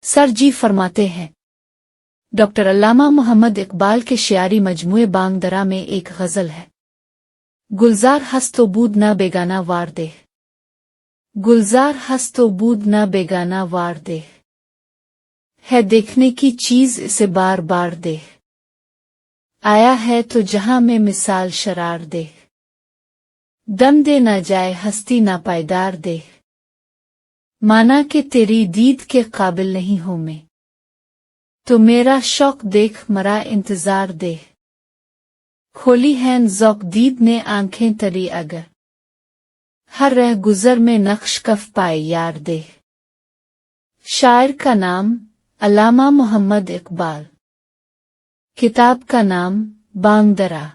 سر جی فرماتے ہیں ڈاکٹر علامہ محمد اقبال کے شعری مجموعے بانگ درا میں ایک غزل ہے۔ گلزار ہست و بود نہ بیگانہ وار دے، گلزار ہست و بود نہ بیگانہ وار دے، ہے دیکھنے کی چیز اسے بار بار دے، آیا ہے تو جہاں میں مثال شرار دے، دم دے نہ جائے ہستی نہ پائیدار دے، مانا کہ تیری دید کے قابل نہیں ہوں میں، تو میرا شوق دیکھ مرا انتظار دے، کھولی ہیں ذوق دید نے آنکھیں تری اگر، ہر رہ گزر میں نقش کف پائے یار دے۔ شاعر کا نام علامہ محمد اقبال، کتاب کا نام بانگ درا۔